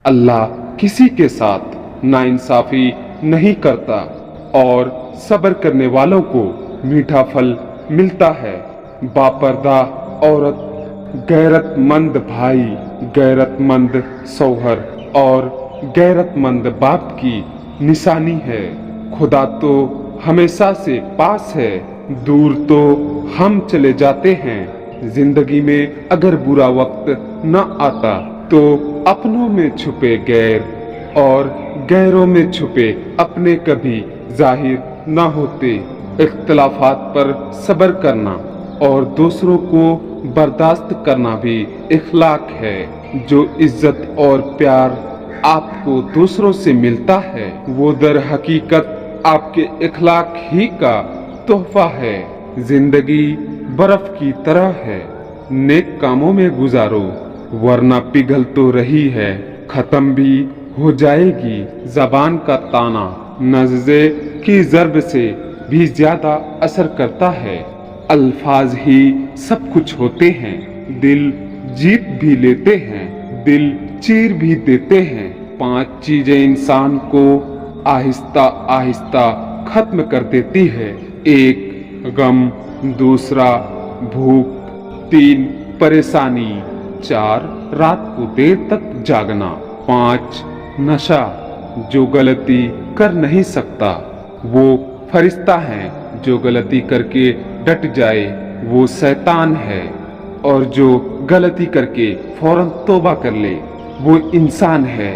اللہ किसी के साथ नाइंसाफी नहीं करता और सब्र करने वालों को मीठा फल मिलता है। बापर्दा औरत, गैरतमंद भाई, गैरतमंद शौहर और गैरतमंद बाप की निशानी है। खुदा तो हमेशा से पास है, दूर तो हम चले जाते हैं। जिंदगी में अगर बुरा वक्त न आता तो अपनों में छुपे गैर और गैरों में छुपे अपने कभी जाहिर न होते। इख्तिलाफात पर सब्र करना और दूसरों को बर्दाश्त करना भी इखलाक है। जो इज्जत और प्यार आपको दूसरों से मिलता है वो दर हकीकत आपके इखलाक ही का तोहफा है। जिंदगी बर्फ की तरह है, नेक कामों में गुजारो वरना पिघल तो रही है, खत्म भी हो जाएगी। जबान का ताना नज़्ज़े की ज़र्ब से भी ज्यादा असर करता है। अल्फाज ही सब कुछ होते हैं, दिल जीत भी लेते हैं, दिल चीर भी देते हैं। 5 चीजें इंसान को आहिस्ता आहिस्ता खत्म कर देती है। 1 गम, दूसरा भूख, 3 परेशानी, 4 रात को देर तक जागना, 5 नशा। जो गलती कर नहीं सकता वो फरिश्ता है, जो गलती करके डट जाए वो शैतान है, और जो गलती करके फौरन तौबा कर ले वो इंसान है।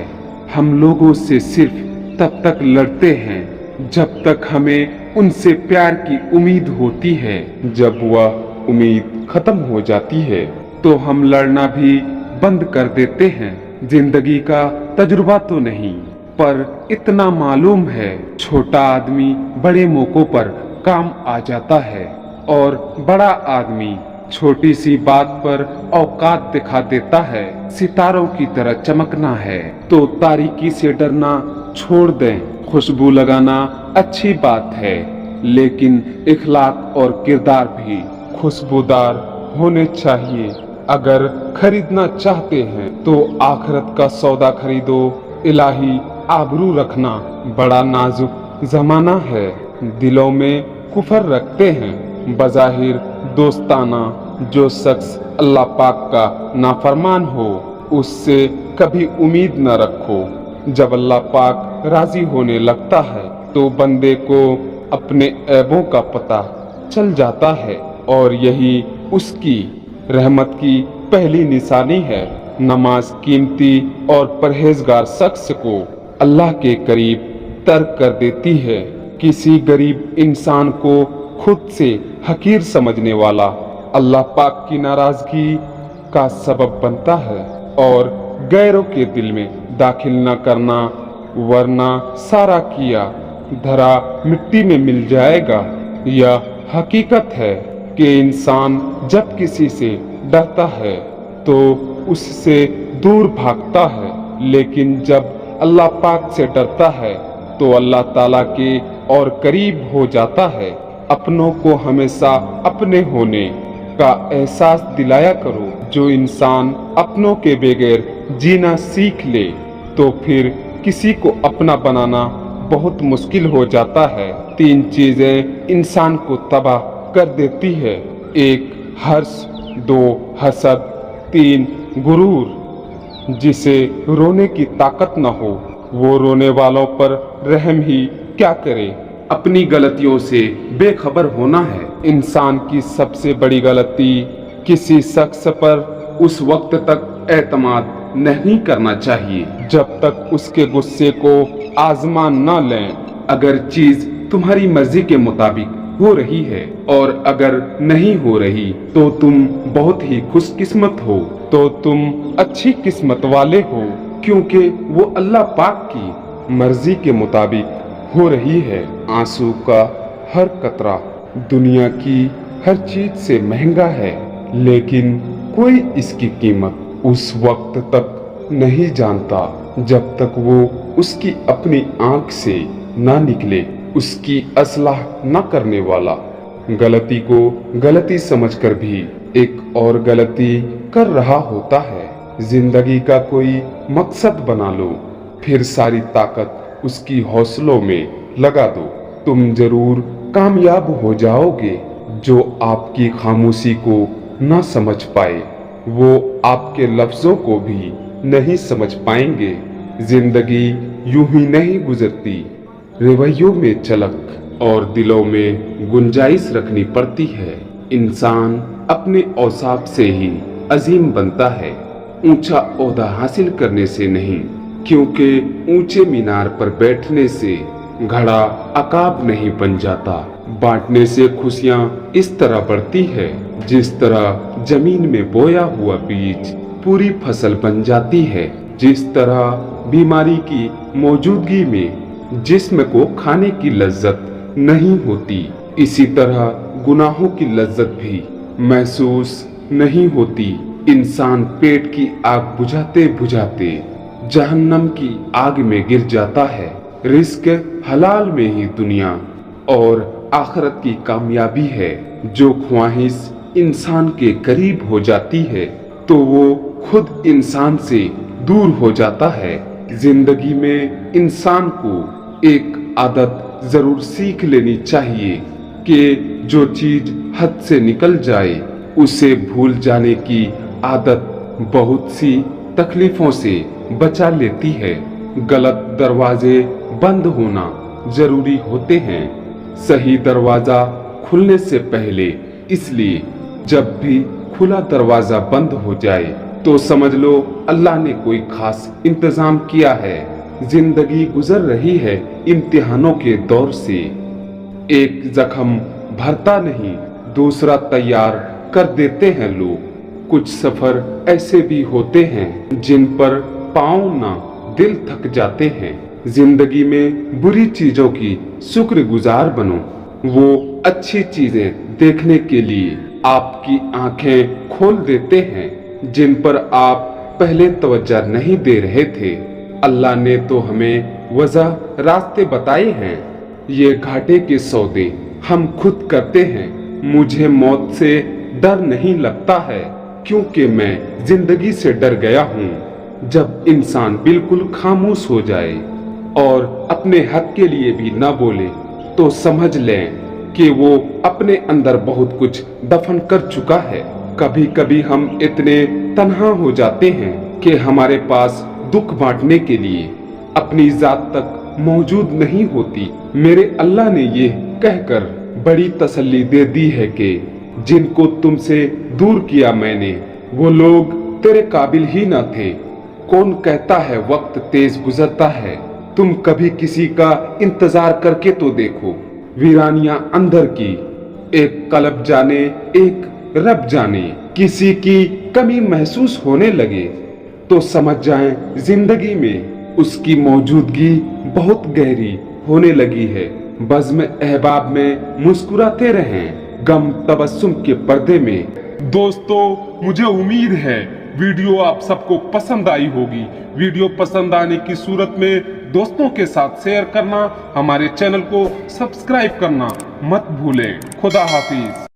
हम लोगों से सिर्फ तब तक लड़ते हैं जब तक हमें उनसे प्यार की उम्मीद होती है। जब वह उम्मीद खत्म हो जाती है तो हम लड़ना भी बंद कर देते हैं। जिंदगी का तजुर्बा तो नहीं पर इतना मालूम है, छोटा आदमी बड़े मौकों पर काम आ जाता है और बड़ा आदमी छोटी सी बात पर औकात दिखा देता है। सितारों की तरह चमकना है तो तारीकी से डरना छोड़ दें। खुशबू लगाना अच्छी बात है लेकिन इखलाक और किरदार भी खुशबूदार होने चाहिए। अगर खरीदना चाहते हैं तो आखिरत का सौदा खरीदो। इलाही आबरू रखना बड़ा नाजुक जमाना है। दिलों में कुफर रखते हैं बज़ाहिर दोस्ताना। जो शख्स अल्लाह पाक का नाफरमान हो उससे कभी उम्मीद न रखो। जब अल्लाह पाक राजी होने लगता है तो बंदे को अपने ऐबों का पता चल जाता है और यही उसकी रहमत की पहली निशानी है। नमाज कीमती और परहेजगार शख्स को अल्लाह के करीब तर्क कर देती है। किसी गरीब इंसान को खुद से हकीर समझने वाला अल्लाह पाक की नाराजगी का सबब बनता है और गैरों के दिल में दाखिल न करना, वरना सारा किया धरा मिट्टी में मिल जाएगा। यह हकीकत है कि इंसान जब किसी से डरता है तो उससे दूर भागता है, लेकिन जब अल्लाह पाक से डरता है तो अल्लाह ताला के और करीब हो जाता है। अपनों को हमेशा अपने होने का एहसास दिलाया करो। जो इंसान अपनों के बगैर जीना सीख ले तो फिर किसी को अपना बनाना बहुत मुश्किल हो जाता है। 3 चीजें इंसान को तबाह कर देती है। 1 हर्ष, 2 हसद, 3 गुरूर। जिसे रोने की ताकत न हो वो रोने वालों पर रहम ही क्या करे। अपनी गलतियों से बेखबर होना है। इंसान की सबसे बड़ी गलती किसी शख्स पर उस वक्त तक एतमाद नहीं करना चाहिए जब तक उसके गुस्से को आजमा न लें। अगर चीज तुम्हारी मर्जी के मुताबिक हो रही है और अगर नहीं हो रही तो तुम बहुत ही खुशकिस्मत हो, तो तुम अच्छी किस्मत वाले हो क्योंकि वो अल्लाह पाक की मर्जी के मुताबिक हो रही है। आंसू का हर कतरा दुनिया की हर चीज से महंगा है, लेकिन कोई इसकी कीमत उस वक्त तक नहीं जानता जब तक वो उसकी अपनी आंख से ना निकले। उसकी असलाह न करने वाला गलती को गलती समझकर भी एक और गलती कर रहा होता है। जिंदगी का कोई मकसद बना लो, फिर सारी ताकत उसकी हौसलों में लगा दो। तुम जरूर कामयाब हो जाओगे। जो आपकी खामोशी को ना समझ पाए वो आपके लफ्जों को भी नहीं समझ पाएंगे। जिंदगी यूं ही नहीं गुजरती, रवैयों में चलक और दिलों में गुंजाइश रखनी पड़ती है। इंसान अपने औसाफ से ही अजीम बनता है, ऊंचा ओहदा हासिल करने से नहीं, क्योंकि ऊंचे मीनार पर बैठने से घड़ा अकाब नहीं बन जाता। बांटने से खुशियां इस तरह बढ़ती है जिस तरह जमीन में बोया हुआ बीज पूरी फसल बन जाती है। जिस तरह बीमारी की मौजूदगी में जिस्म को खाने की लज्जत नहीं होती, इसी तरह गुनाहों की लज्जत भी महसूस नहीं होती। इंसान पेट की आग बुझाते बुझाते जहन्नम की आग में गिर जाता है। रिस्क हलाल में ही दुनिया और आखिरत की कामयाबी है। जो ख्वाहिश इंसान के करीब हो जाती है तो वो खुद इंसान से दूर हो जाता है। जिंदगी में इंसान को एक आदत जरूर सीख लेनी चाहिए कि जो चीज हद से निकल जाए उसे भूल जाने की आदत बहुत सी तकलीफों से बचा लेती है। गलत दरवाजे बंद होना जरूरी होते हैं, सही दरवाजा खुलने से पहले। इसलिए जब भी खुला दरवाजा बंद हो जाए तो समझ लो अल्लाह ने कोई खास इंतजाम किया है। जिंदगी गुजर रही है इम्तिहानों के दौर से। एक जख्म भरता नहीं दूसरा तैयार कर देते हैं लोग। कुछ सफर ऐसे भी होते हैं जिन पर पाँव ना दिल थक जाते हैं। जिंदगी में बुरी चीजों की शुक्रगुजार बनो, वो अच्छी चीजें देखने के लिए आपकी आंखें खोल देते हैं जिन पर आप पहले तवज्जो नहीं दे रहे थे। अल्लाह ने तो हमें वजह रास्ते बताए हैं, ये घाटे के सौदे हम खुद करते हैं। मुझे मौत से डर नहीं लगता है क्योंकि मैं जिंदगी से डर गया हूँ। जब इंसान बिल्कुल खामोश हो जाए और अपने हक के लिए भी ना बोले तो समझ लें कि वो अपने अंदर बहुत कुछ दफन कर चुका है। कभी कभी हम इतने तन्हा हो जाते हैं कि हमारे पास दुख बांटने के लिए अपनी जात तक मौजूद नहीं होती। मेरे अल्लाह ने ये कहकर बड़ी तसल्ली दे दी है कि जिनको तुमसे दूर किया मैंने वो लोग तेरे काबिल ही ना थे। कौन कहता है वक्त तेज गुजरता है, तुम कभी किसी का इंतजार करके तो देखो। वीरानियां अंदर की, एक कलब जाने एक रब जाने। किसी की कमी महसूस होने लगे तो समझ जाएं जिंदगी में उसकी मौजूदगी बहुत गहरी होने लगी है। बज़्म अहबाब में मुस्कुराते रहें, गम तबस्सुम के पर्दे में। दोस्तों मुझे उम्मीद है वीडियो आप सबको पसंद आई होगी। वीडियो पसंद आने की सूरत में दोस्तों के साथ शेयर करना, हमारे चैनल को सब्सक्राइब करना मत भूलें। खुदा हाफिज।